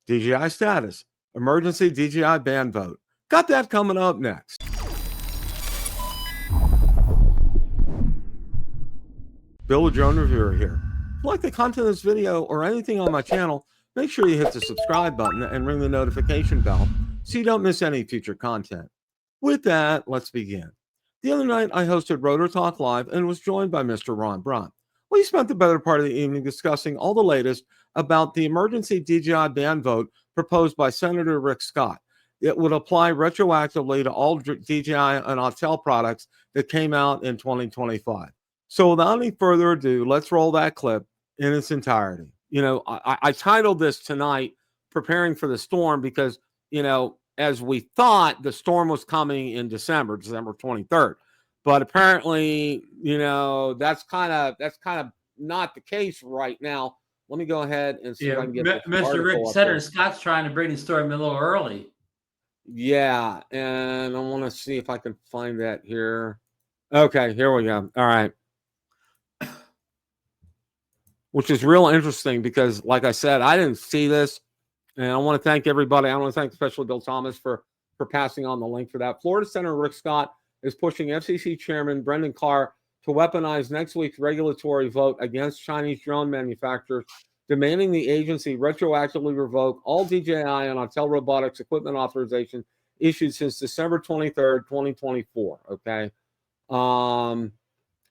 DJI status, emergency DJI ban vote. Got that coming up next. Bill, a drone reviewer here. If you like the content of this video or anything on my channel, make sure you hit the subscribe button and ring the notification bell so you don't miss any future content. With that, let's begin. The other night, I hosted Rotor Talk Live and was joined by Mr. Ron Braun. We spent the better part of the evening discussing all the latest about the emergency DJI ban vote proposed by Senator Rick Scott. It would apply retroactively to all DJI and Autel products that came out in 2025. So without any further ado, let's roll that clip in its entirety. You know, I titled this tonight, Preparing for the Storm, because, you know, as we thought, the storm was coming in December 23rd. But apparently, you know, that's kind of not the case right now. Let me go ahead and see if I can get Mr. Rick Senator Scott's trying to bring the storm a little early. Yeah, and I want to see if I can find that here. Okay, here we go. All right. Which is real interesting because, like I said, I didn't see this. And I want to thank everybody. I want to thank especially Bill Thomas for passing on the link for that. Florida Senator Rick Scott is pushing FCC Chairman Brendan Carr to weaponize next week's regulatory vote against Chinese drone manufacturers, demanding the agency retroactively revoke all DJI and Autel robotics equipment authorization issued since December 23rd, 2024. Okay.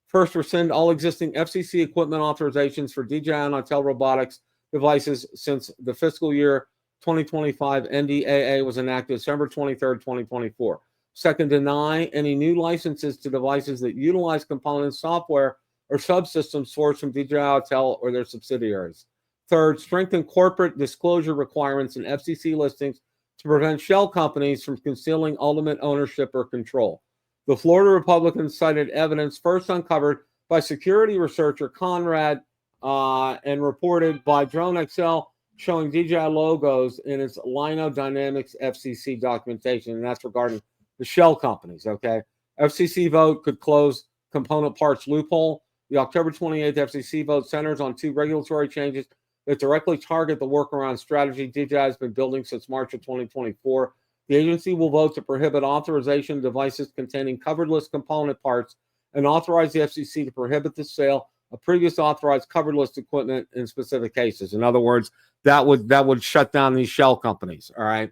First, rescind all existing FCC equipment authorizations for DJI and Autel robotics devices since the fiscal year 2025 NDAA was enacted December 23rd, 2024. Second, deny any new licenses to devices that utilize components, software, or subsystems sourced from DJI Autel or their subsidiaries. Third, strengthen corporate disclosure requirements in FCC listings to prevent shell companies from concealing ultimate ownership or control. The Florida Republicans cited evidence first uncovered by security researcher Conrad and reported by DroneXL showing DJI logos in its Lino Dynamics FCC documentation, and that's regarding the shell companies, okay? FCC vote could close component parts loophole. The October 28th FCC vote centers on two regulatory changes that directly target the workaround strategy DJI has been building since March of 2024. The agency will vote to prohibit authorization devices containing covered list component parts and authorize the FCC to prohibit the sale of previous authorized covered list equipment in specific cases. In other words, that would shut down these shell companies. All right.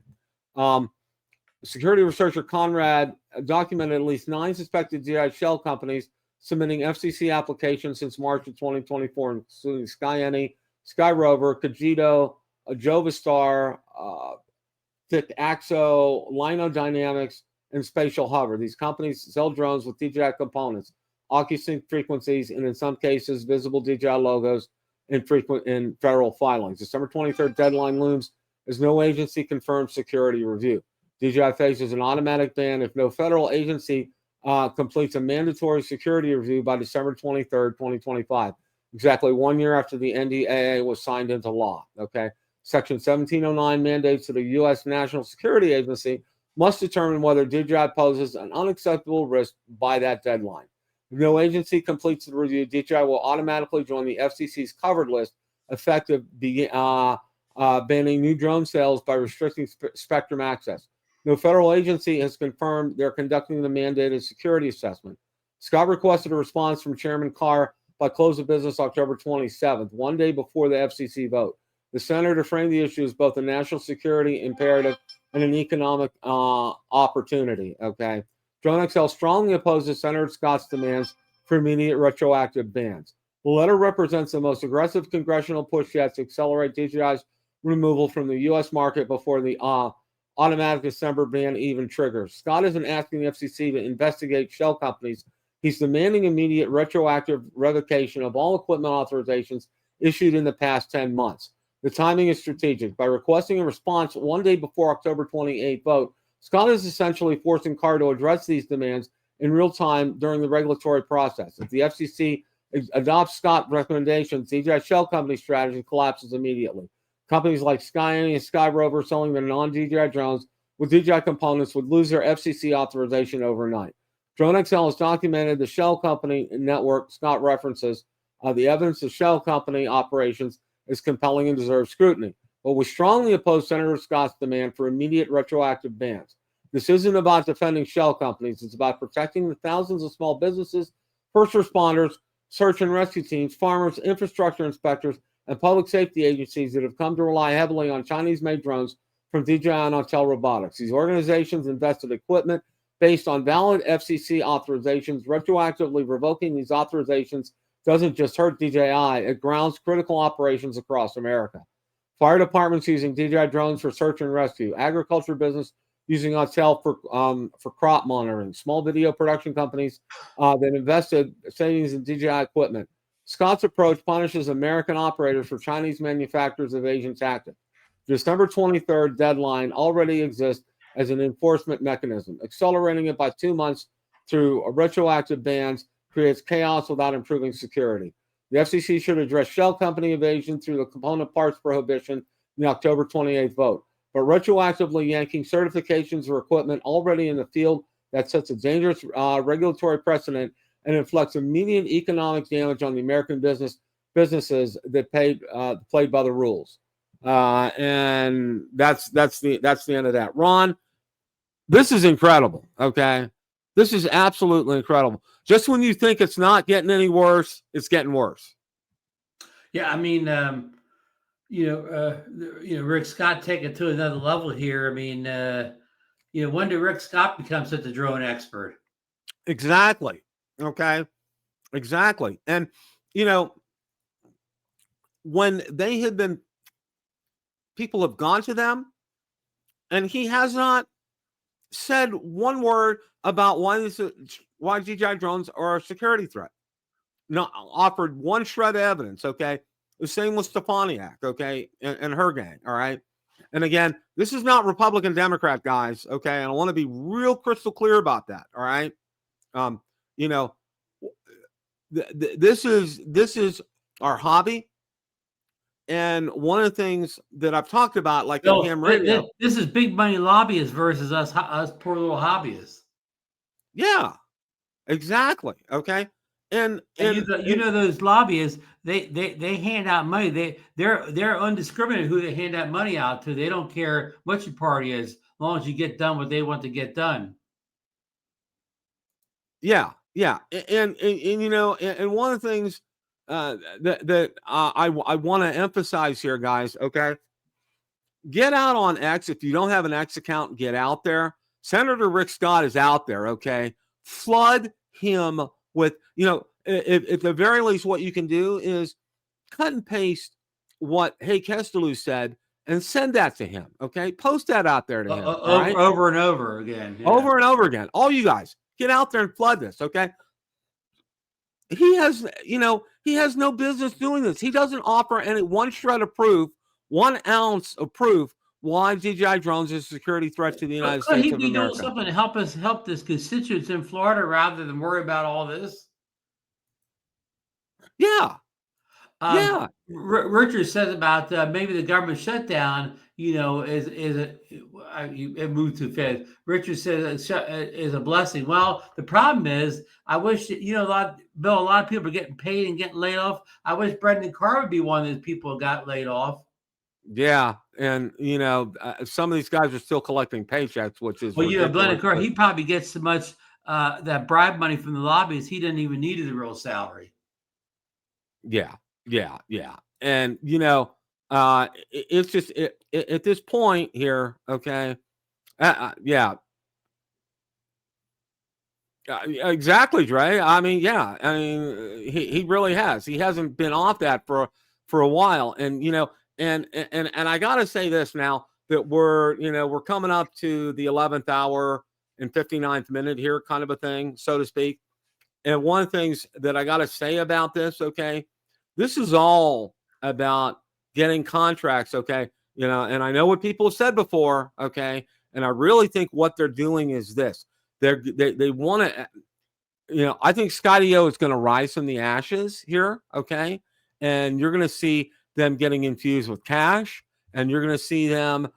Security researcher Conrad documented at least 9 suspected DJI shell companies submitting FCC applications since March of 2024, including SkyEni, SkyRover, Cogito, Jovistar, Axo, Lino Dynamics, and Spatial Hover. These companies sell drones with DJI components, OcuSync frequencies, and in some cases, visible DJI logos in federal filings. December 23rd deadline looms as no agency confirmed security review. DJI faces an automatic ban if no federal agency completes a mandatory security review by December 23rd, 2025, exactly 1 year after the NDAA was signed into law. Okay. Section 1709 mandates that the U.S. National Security Agency must determine whether DJI poses an unacceptable risk by that deadline. If no agency completes the review, DJI will automatically join the FCC's covered list, effective banning new drone sales by restricting spectrum access. No federal agency has confirmed they're conducting the mandated security assessment. Scott requested a response from Chairman Carr by close of business October 27th, 1 day before the FCC vote. The senator framed the issue as both a national security imperative and an economic opportunity. Okay. DroneXL strongly opposes Senator Scott's demands for immediate retroactive bans. The letter represents the most aggressive congressional push yet to accelerate DJI's removal from the U.S. market before the automatic December ban even triggers. Scott isn't asking the FCC to investigate shell companies. He's demanding immediate retroactive revocation of all equipment authorizations issued in the past 10 months. The timing is strategic. By requesting a response 1 day before October 28th vote, Scott is essentially forcing Carr to address these demands in real time during the regulatory process. If the FCC adopts Scott's recommendations, DJI shell company strategy collapses immediately. Companies like SkyEni and SkyRover selling their non-DJI drones with DJI components would lose their FCC authorization overnight. DroneXL has documented the shell company network Scott references. The evidence of shell company operations is compelling and deserves scrutiny. but we strongly oppose Senator Scott's demand for immediate retroactive bans. This isn't about defending shell companies. It's about protecting the thousands of small businesses, first responders, search and rescue teams, farmers, infrastructure inspectors, and public safety agencies that have come to rely heavily on Chinese-made drones from DJI and Autel Robotics. These organizations invested equipment based on valid FCC authorizations. Retroactively revoking these authorizations doesn't just hurt DJI, it grounds critical operations across America. Fire departments using DJI drones for search and rescue, agriculture business using Autel for crop monitoring, small video production companies that invested savings in DJI equipment. Scott's approach punishes American operators for Chinese manufacturers of Asian tactics. December 23rd deadline already exists as an enforcement mechanism. Accelerating it by 2 months through retroactive bans creates chaos without improving security. The FCC should address shell company evasion through the component parts prohibition in the October 28th vote. But retroactively yanking certifications or equipment already in the field, that sets a dangerous regulatory precedent and inflicts immediate economic damage on the American businesses that played by the rules. And that's the end of that. Ron, this is incredible. Okay, this is absolutely incredible. Just when you think it's not getting any worse, it's getting worse. Yeah, I mean, Rick Scott take it to another level here. I mean, when did Rick Scott become such a drone expert? Exactly. Okay. Exactly. And when they had been, people have gone to them, and he has not said one word about why DJI drones are a security threat. Not offered one shred of evidence. Okay. The same with Stefaniak, okay, and her gang, all right? And again, this is not Republican Democrat, guys, okay? And I want to be real crystal clear about that, all right? This is our hobby. And one of the things that I've talked about, like in ham radio, this is big money lobbyists versus us poor little hobbyists. Yeah, exactly, okay? And those lobbyists, they hand out money. They're undiscriminated who they hand that money out to. They don't care what your party is, as long as you get done what they want to get done. Yeah. And one of the things that I want to emphasize here, guys, okay? Get out on X. If you don't have an X account, get out there. Senator Rick Scott is out there, okay? Flood him with, at the very least, what you can do is cut and paste what Hey Kestelou said and send that to him. Okay, post that out there to him. Over and over again. Yeah. Over and over again. All you guys, get out there and flood this. Okay. He has no business doing this. He doesn't offer any one shred of proof, 1 ounce of proof why DJI drones is a security threat to the United States of America. Could he be doing something to help this constituents in Florida rather than worry about all this? Yeah. Richard says about maybe the government shutdown, it moved too fast. Richard says is a blessing. Well, the problem is, I wish that, a lot of people are getting paid and getting laid off. I wish Brendan Carr would be one of those people who got laid off. Yeah, and some of these guys are still collecting paychecks, which is Brendan Carr, he probably gets so much that bribe money from the lobbyists, he didn't even need a real salary. Yeah. And it's just at this point here, okay. Exactly, Dre. I mean, he really has. He hasn't been off that for a while, and and I gotta say this now that we're coming up to the 11th hour and 59th minute here, kind of a thing, so to speak. And one of the things that I gotta say about this, okay, this is all about getting contracts, okay, and I know what people have said before, okay, and I really think what they're doing is this. They want to, I think Scotty O is going to rise from the ashes here, okay, and you're going to see them getting infused with cash, and you're going to see them,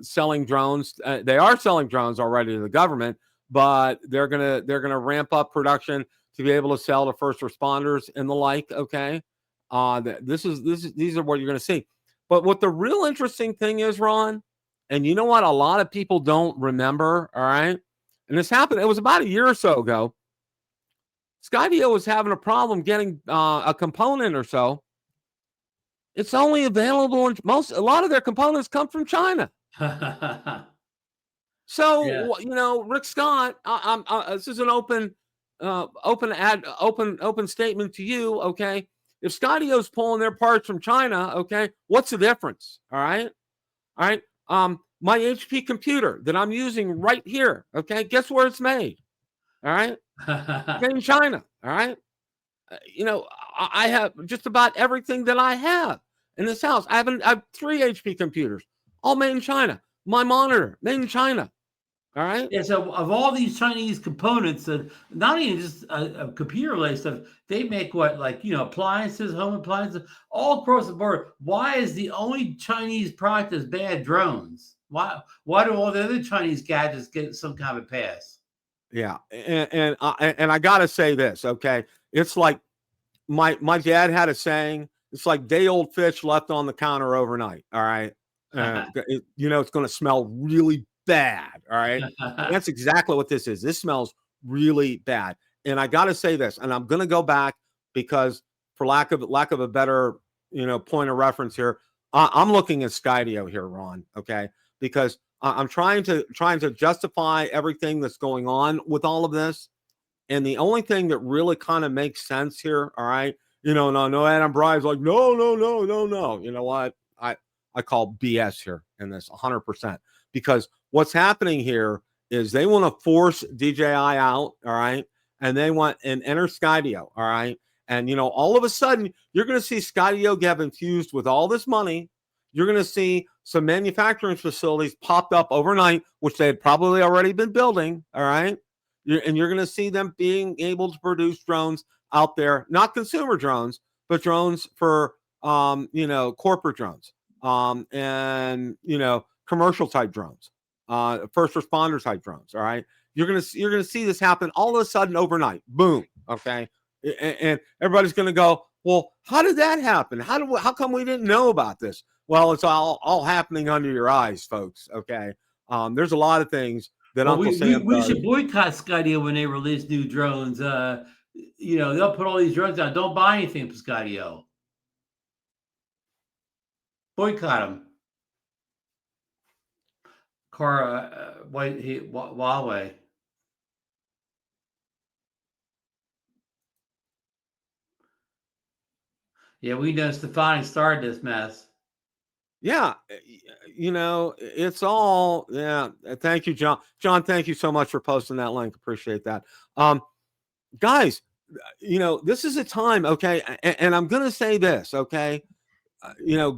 selling drones. They are selling drones already to the government, but they're gonna ramp up production to be able to sell to first responders and the like. Okay, these are what you're going to see. But what the real interesting thing is, Ron, and you know what? A lot of people don't remember. All right. And this happened. It was about a year or so ago. Skydio was having a problem getting a component or so. It's only available in a lot of their components come from China. So, Yeah. you know, Rick Scott, this is an open statement to you. Okay. If Skydio's pulling their parts from China, okay, what's the difference? All right. All right. My HP computer that I'm using right here. Okay. Guess where it's made? All right. Made in China. All right. You know, I have just about everything that I have in this house. I have 3 HP computers, all made in China. My monitor, made in China. All right. Yeah. So of all these Chinese components, not even just a computer-related stuff, they make what, like, you know, appliances, home appliances, all across the board. Why is the only Chinese product as bad drones? Why do all the other Chinese gadgets get some kind of pass? Yeah, and I gotta say this, okay? It's like my dad had a saying. It's like day old fish left on the counter overnight. All right, you know it's going to smell really bad. All right, and that's exactly what this is. This smells really bad, and I gotta say this, and I'm going to go back because for lack of a better point of reference here, I'm looking at Skydio here, Ron. Okay, because I'm trying to justify everything that's going on with all of this. And the only thing that really kind of makes sense here, all right, no, Adam Bry's like, no. You know what? I call BS here in this 100%, because what's happening here is they want to force DJI out, all right, and they want an enter Skydio, all right, and all of a sudden you're going to see Skydio get infused with all this money. You're going to see some manufacturing facilities popped up overnight, which they had probably already been building. All right. And you're going to see them being able to produce drones out there, not consumer drones, but drones for, corporate drones, and, commercial type drones, first responder type drones. All right. You're going to see this happen all of a sudden overnight. Boom. Okay. And everybody's going to go, well, how did that happen? How come we didn't know about this? Well, it's all happening under your eyes, folks. Okay. There's a lot of things that Uncle Sam we should boycott Skydio when they release new drones. They'll put all these drones out. Don't buy anything from Skydio. Boycott them. Huawei. Yeah, we know Stefani started this mess. Yeah, it's all, yeah. Thank you, John. John, thank you so much for posting that link. Appreciate that. Guys, this is a time, okay, and I'm going to say this, okay,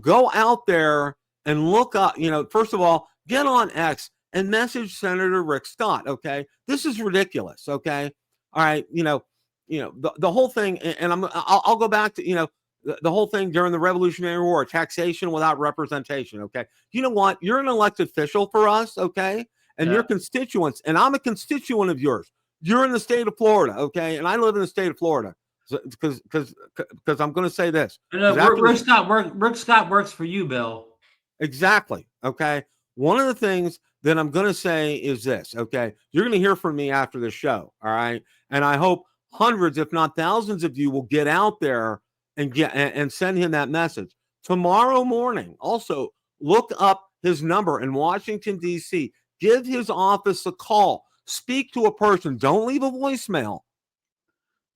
go out there and look up, first of all, get on X and message Senator Rick Scott, okay? This is ridiculous, okay? All right, the whole thing, and I'll go back to, the whole thing during the Revolutionary War, taxation without representation, okay? You know what? You're an elected official for us, okay? And your constituents, and I'm a constituent of yours. You're in the state of Florida, okay? And I live in the state of Florida. Because I'm going to say this. Rick Scott works for you, Bill. Exactly, okay? One of the things that I'm going to say is this, okay? You're going to hear from me after the show, all right? And I hope hundreds, if not thousands of you will get out there and send him that message. Tomorrow morning, also look up his number in Washington, D.C. Give his office a call. Speak to a person. Don't leave a voicemail,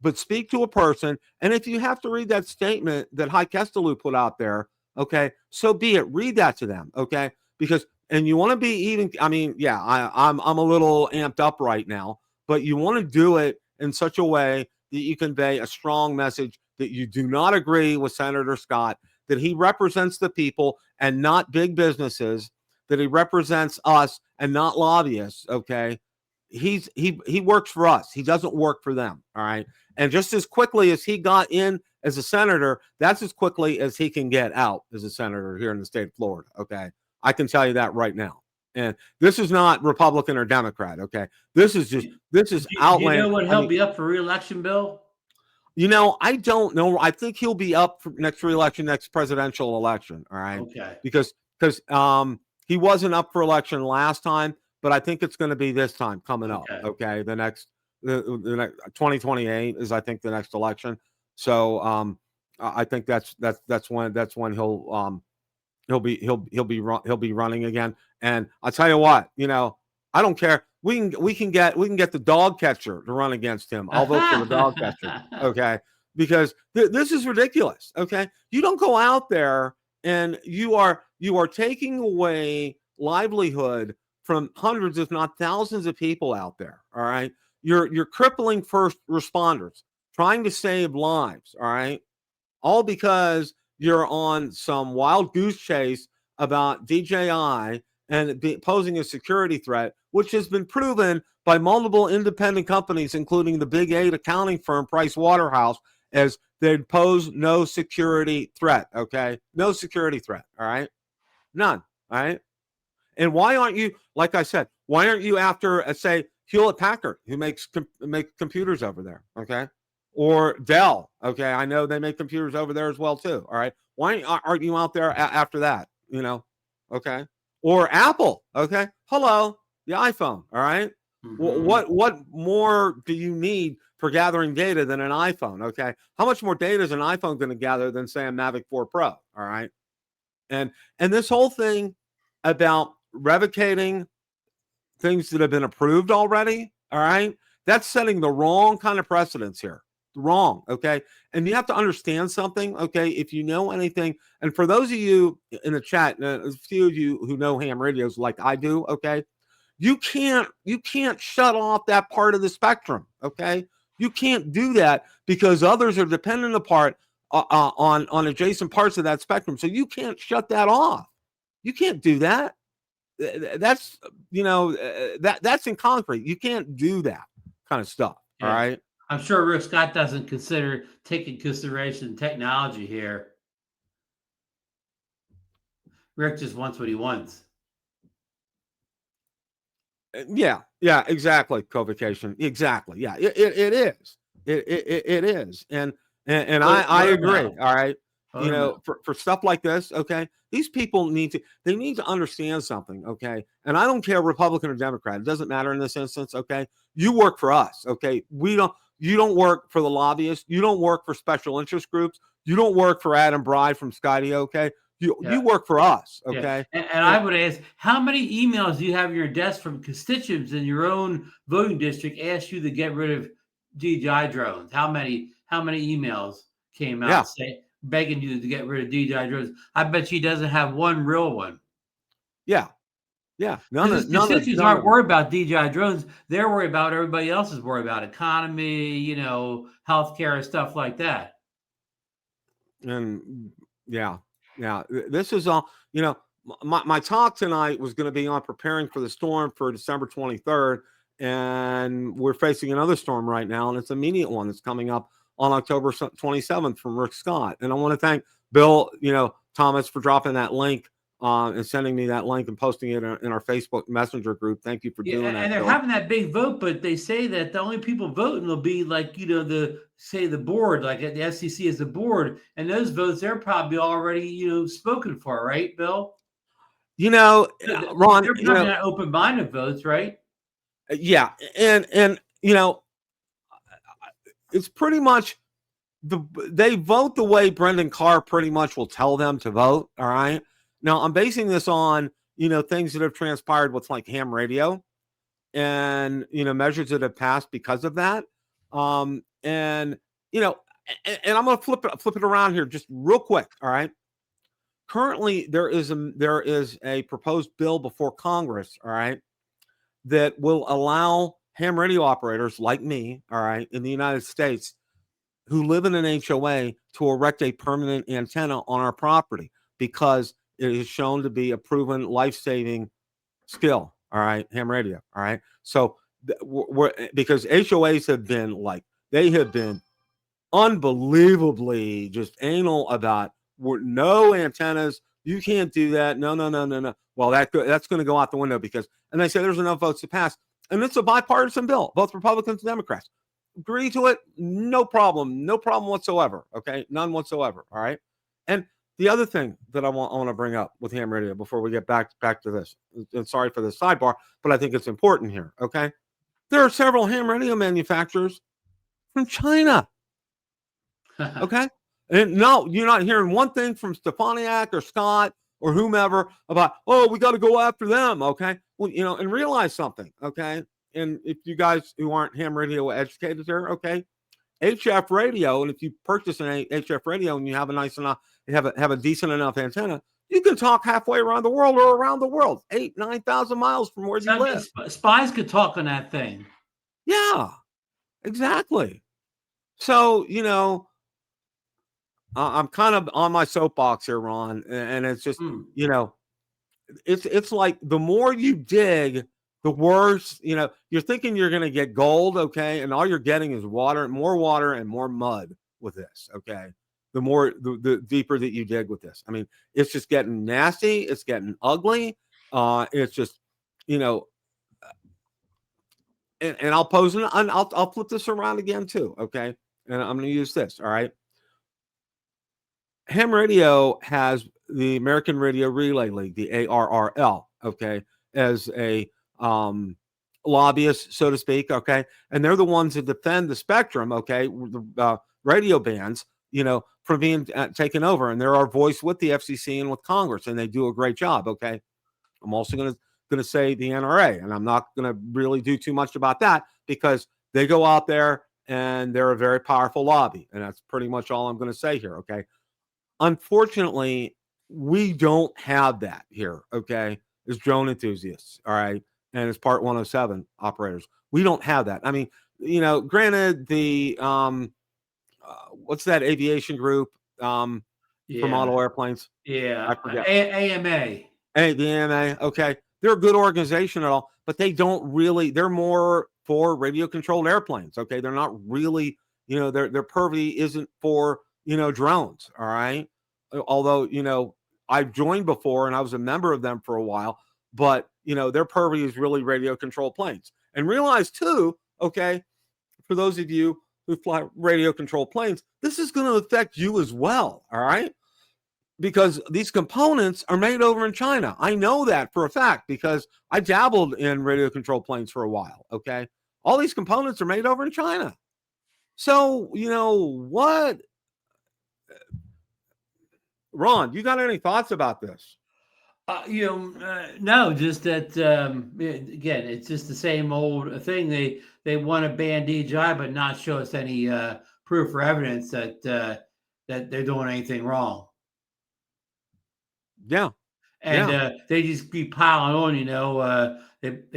but speak to a person. And if you have to read that statement that High Kestalu put out there, okay, so be it. Read that to them, okay? Because, and you want to be even, I'm a little amped up right now, but you want to do it in such a way that you convey a strong message that you do not agree with Senator Scott, that he represents the people and not big businesses, that he represents us and not lobbyists, okay? He works for us. He doesn't work for them, all right? And just as quickly as he got in as a senator, that's as quickly as he can get out as a senator here in the state of Florida, okay? I can tell you that right now. And this is not Republican or Democrat, okay? This is outlandish. You know what helped me up for re-election, Bill? You know, I don't know. I think he'll be up for next reelection, next presidential election. All right, Okay. because he wasn't up for election last time, but I think it's going to be this time coming up. Okay, the next 2028 is I think the next election. So I think that's when he'll be running again. And I'll tell you what, you know, I don't care. We can get the dog catcher to run against him. I'll vote for the dog catcher. Okay, because this is ridiculous. Okay, you don't go out there and you are taking away livelihood from hundreds, if not thousands, of people out there. All right, you're crippling first responders, trying to save lives. All right, all because you're on some wild goose chase about DJI and posing a security threat, which has been proven by multiple independent companies, including the Big 8 accounting firm Price Waterhouse, as they pose no security threat. Okay, no security threat. All right, none. All right, and why aren't you? Like I said, why aren't you after, say, Hewlett Packard, who makes computers over there? Okay, or Dell. Okay, I know they make computers over there as well too. All right, why aren't you out there after that? You know, okay. Or Apple, okay? Hello, the iPhone, all right? What more do you need for gathering data than an iPhone, okay? How much more data is an iPhone going to gather than, say, a Mavic 4 Pro, all right? And this whole thing about revocating things that have been approved already, all right? That's setting the wrong kind of precedence here. Wrong, okay? And you have to understand something, okay? If you know anything, and for those of you in the chat, a few of you who know ham radios like I do, okay, you can't shut off that part of the spectrum, okay? You can't do that because others are dependent upon on adjacent parts of that spectrum, so you can't shut that off. You can't do that. That's, you know, that's in concrete. You can't do that kind of stuff, all right? I'm sure Rick Scott doesn't take in consideration technology here. Rick just wants what he wants. Yeah, exactly. Co-vacation, exactly. Yeah, it is. It is, and I agree. All right, you know, for stuff like this, okay, these people need to understand something, okay. And I don't care Republican or Democrat; it doesn't matter in this instance, okay. You work for us, okay. You don't work for the lobbyists. You don't work for special interest groups. You don't work for Adam Bride from Skydio, okay? You work for us, okay? Yeah. And I would ask, how many emails do you have on your desk from constituents in your own voting district ask you to get rid of DJI drones? How many emails came out begging you to get rid of DJI drones? I bet she doesn't have one real one. Yeah. Constituents aren't worried about DJI drones. They're worried about everybody else is worried about economy, you know, healthcare and stuff like that. And this is all, you know, my talk tonight was going to be on preparing for the storm for December 23rd. And we're facing another storm right now. And it's an immediate one that's coming up on October 27th from Rick Scott. And I want to thank Bill, you know, Thomas, for dropping that link and sending me that link and posting it in our Facebook Messenger group. Thank you for doing that. And they're having that big vote, but they say that the only people voting will be like, you know, the board, like the FCC is the board, and those votes they're probably already, you know, spoken for, right, Bill? You know, Ron, they're probably not open-minded votes, right? Yeah, and you know, it's pretty much they vote the way Brendan Carr pretty much will tell them to vote. All right. Now, I'm basing this on, you know, things that have transpired with like ham radio and, you know, measures that have passed because of that. And, you know, and I'm going to flip it around here just real quick. All right. Currently, there is a proposed bill before Congress. All right, that will allow ham radio operators like me, all right, in the United States who live in an HOA to erect a permanent antenna on our property because it is shown to be a proven life-saving skill, all right, ham radio, all right. So because HOAs have been unbelievably just anal about no antennas. You can't do that. No. Well, that's going to go out the window and they say there's enough votes to pass. And it's a bipartisan bill, both Republicans and Democrats. agree to it, no problem whatsoever. Okay, none whatsoever. All right. And the other thing that I want to bring up with ham radio before we get back to this, and sorry for the sidebar, but I think it's important here. Okay, there are several ham radio manufacturers from China. Okay, and no, you're not hearing one thing from Stefaniak or Scott or whomever about, oh, we got to go after them. Okay, well, and realize something. Okay, and if you guys who aren't ham radio educated here, okay, HF radio, and if you purchase an HF radio and you have a nice enough, you have a decent enough antenna, you can talk halfway around the world or around the world, 8,000-9,000 miles from where you live. Spies could talk on that thing. Yeah, exactly. So, I'm kind of on my soapbox here, Ron, and it's just, it's like the more you dig, the worse, you're thinking you're going to get gold, okay, and all you're getting is water, more water, and more mud with this, okay. The deeper that you dig with this, I mean, it's just getting nasty, it's getting ugly, it's just, and I'll pose it, and I'll flip this around again too, okay, and I'm going to use this, all right. Ham radio has the American Radio Relay League, the ARRL, okay, as a lobbyist, so to speak, okay, and they're the ones that defend the spectrum, okay, the radio bands, from being taken over, and they're our voice with the FCC and with Congress, and they do a great job, okay. I'm also going to say the NRA, and I'm not going to really do too much about that because they go out there and they're a very powerful lobby, and that's pretty much all I'm going to say here, okay. Unfortunately, we don't have that here, okay, as drone enthusiasts, all right, and as Part 107 operators. We don't have that. I mean, granted, the what's that aviation group for model airplanes? Yeah, I forget. AMA. Hey, the AMA, okay. They're a good organization at all, but they don't really, they're more for radio-controlled airplanes, okay? They're not really, their purview isn't for drones, all right? Although, I've joined before and I was a member of them for a while, but, their purview is really radio controlled planes. And realize too, okay, for those of you who fly radio controlled planes, this is going to affect you as well, all right? Because these components are made over in China. I know that for a fact because I dabbled in radio controlled planes for a while, okay? All these components are made over in China. So, what? Ron, you got any thoughts about this? No, just that again, it's just the same old thing. They want to ban DJI, but not show us any proof or evidence that they're doing anything wrong. Yeah, and they just keep piling on. They in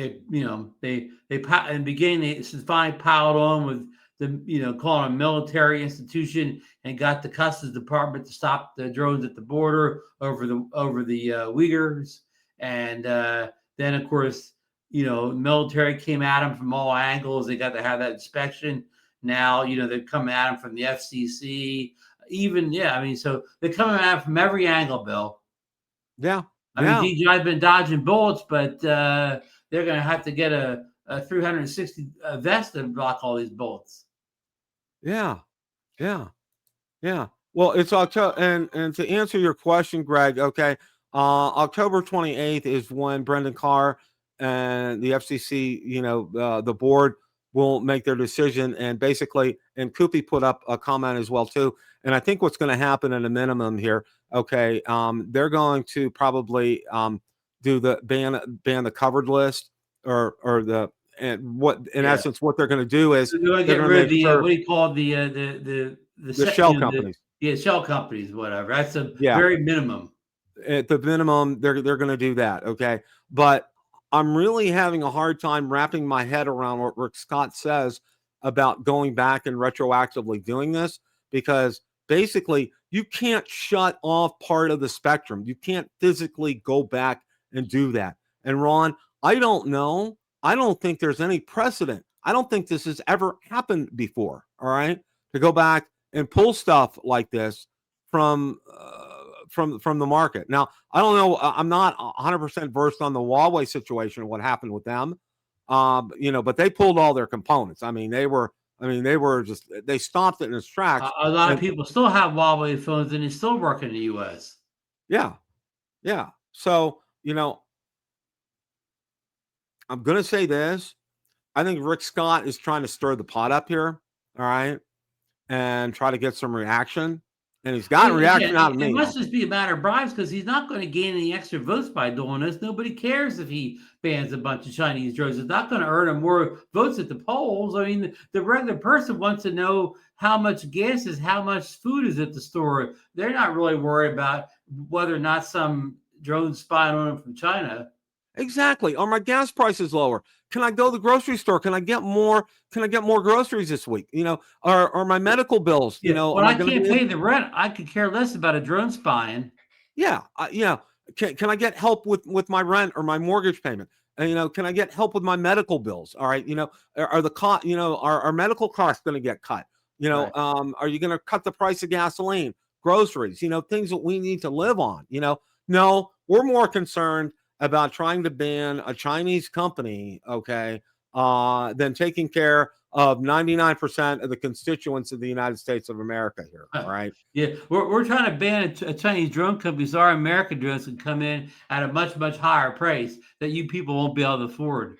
the beginning they finally piled on with the calling a military institution and got the Customs Department to stop the drones at the border over the Uyghurs, and then of course military came at them from all angles. They got to have that inspection. Now they're coming at them from the FCC. So they're coming at them from every angle, Bill. Yeah. I mean, DJI's been dodging bullets, but they're going to have to get a 360 vest to block all these bullets. Yeah. Well, it's October, and to answer your question, Greg, okay, October 28th is when Brendan Carr and the FCC, the board will make their decision, and basically, and Koopy put up a comment as well too. And I think what's going to happen at a minimum here, okay, they're going to probably do the ban the covered list or the. And what, in essence, what they're going to do is they're going to get rid of the what do you call the shell companies. Shell companies, whatever. That's a very minimum. At the minimum, they're going to do that. Okay, but I'm really having a hard time wrapping my head around what Rick Scott says about going back and retroactively doing this, because basically you can't shut off part of the spectrum. You can't physically go back and do that. And Ron, I don't know. I don't think there's any precedent. I don't think this has ever happened before. All right, to go back and pull stuff like this from the market. Now, I don't know. I'm not 100% versed on the Huawei situation and what happened with them. But they pulled all their components. I mean, they were I mean, they stopped it in its tracks. A lot of people still have Huawei phones and they still work in the U.S. Yeah. Yeah. So, you know, I'm going to say this. I think Rick Scott is trying to stir the pot up here. All right. And try to get some reaction. And he's gotten reaction out of me. It must just be a matter of bribes because he's not going to gain any extra votes by doing this. Nobody cares if he bans a bunch of Chinese drones. It's not going to earn him more votes at the polls. I mean, the regular person wants to know how much gas is, how much food is at the store. They're not really worried about whether or not some drone spying on them from China. Exactly. Are my gas prices lower? Can I go to the grocery store? Can I get more groceries this week? You know, are my medical bills, you know, well, I can't pay the rent. I could care less about a drone spying. Yeah. You know, can I get help with my rent or my mortgage payment? And, you know, can I get help with my medical bills? All right. You know, are medical costs going to get cut? You know, right. Are you going to cut the price of gasoline, groceries, you know, things that we need to live on? You know, no, we're more concerned about trying to ban a Chinese company, okay, than taking care of 99% of the constituents of the United States of America here, all right? Yeah, we're trying to ban a Chinese drone company so our American drones can come in at a much, much higher price that you people won't be able to afford.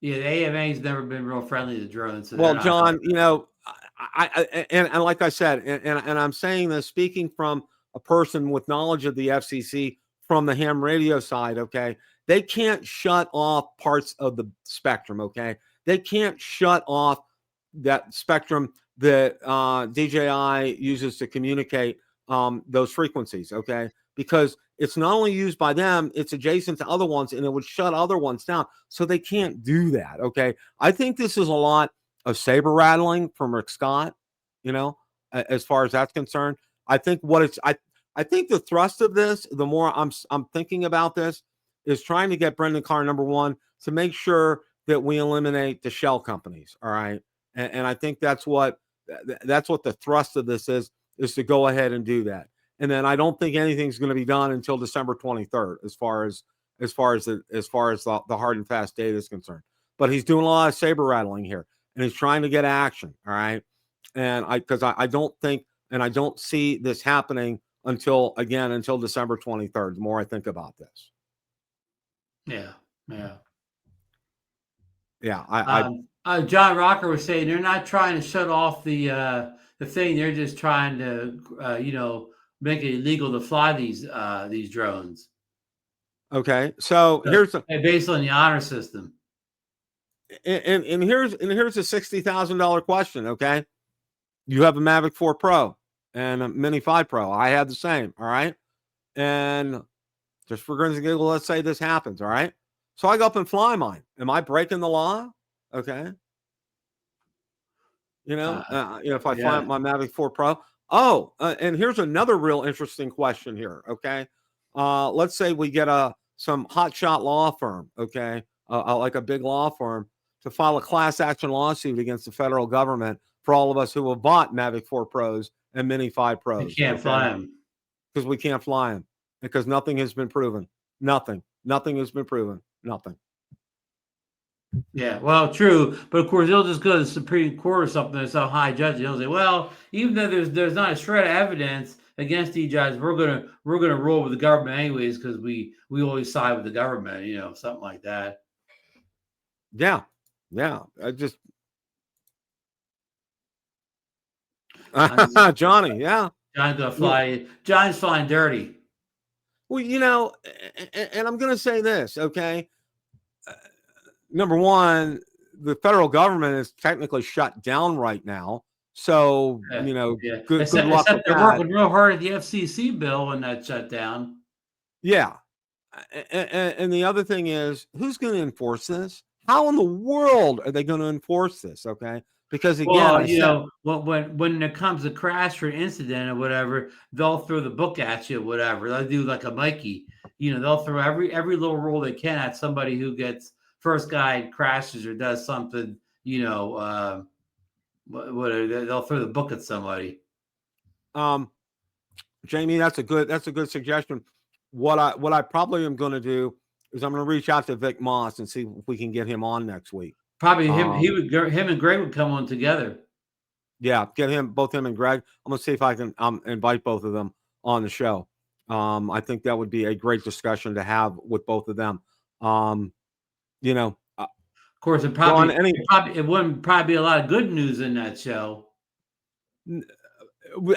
Yeah, the AMA's never been real friendly to drones. So well, John, you know, and like I said, and I'm saying this speaking from a person with knowledge of the FCC from the ham radio side, okay? They can't shut off parts of the spectrum, okay? They can't shut off that spectrum that DJI uses to communicate those frequencies, okay? Because it's not only used by them, it's adjacent to other ones, and it would shut other ones down. So they can't do that, okay? I think this is a lot of saber rattling from Rick Scott, you know, as far as that's concerned. I think I think the thrust of this, the more I'm thinking about this, is trying to get Brendan Carr, number one, to make sure that we eliminate the shell companies. All right. And I think that's what the thrust of this is to go ahead and do that. And then I don't think anything's going to be done until December 23rd, as far as the hard and fast date is concerned. But he's doing a lot of saber rattling here, and he's trying to get action. All right. And I don't see this happening until December 23rd. The more I think about this. Yeah. John Rocker was saying they're not trying to shut off the thing. They're just trying to, make it illegal to fly these drones. Okay. So here's based on the honor system. And here's a $60,000 question. Okay. You have a Mavic 4 Pro and a Mini 5 Pro. I had the same. All right. And just for grins and giggles, let's say this happens. All right. So I go up and fly mine. Am I breaking the law? Okay. If I fly my Mavic 4 Pro. Oh, and here's another real interesting question here. Okay. Let's say we get some hotshot law firm. Okay. Like a big law firm to file a class action lawsuit against the federal government for all of us who have bought Mavic 4 Pros and Mini 5 Pros. You can't fly them. Because we can't fly them. Because nothing has been proven. Nothing has been proven. Nothing. Yeah, well, true. But of course, they'll just go to the Supreme Court or something and some high judge. They'll say, well, even though there's not a shred of evidence against DJIs, we're gonna roll with the government anyways because we always side with the government, something like that. Yeah. I just Johnny, yeah. John's gonna fly. John's flying dirty. Well, and I'm gonna say this, okay. Number one, the federal government is technically shut down right now. So, good luck with they're working real hard at the FCC bill when that shut down. Yeah. And the other thing is, who's going to enforce this? How in the world are they going to enforce this? Okay. Because again, when it comes to crash or incident or whatever, they'll throw the book at you, whatever. They'll do like a Mikey. They'll throw every little rule they can at somebody who gets first guy crashes or does something, they'll throw the book at somebody. Jamie, that's a good suggestion. What I probably am going to do is I'm going to reach out to Vic Moss and see if we can get him on next week. Probably him. Him and Greg would come on together. Yeah, get both him and Greg. I'm gonna see if I can invite both of them on the show. I think that would be a great discussion to have with both of them. You know, of course, it wouldn't probably be a lot of good news in that show.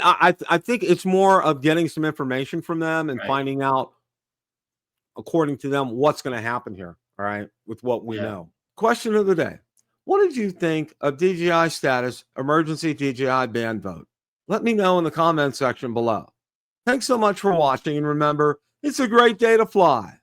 I think it's more of getting some information from them and finding out, according to them, what's going to happen here. All right, with what we know. Question of the day: what did you think of DJI status emergency DJI ban vote? Let me know in the comment section below. Thanks so much for watching, and remember, it's a great day to fly.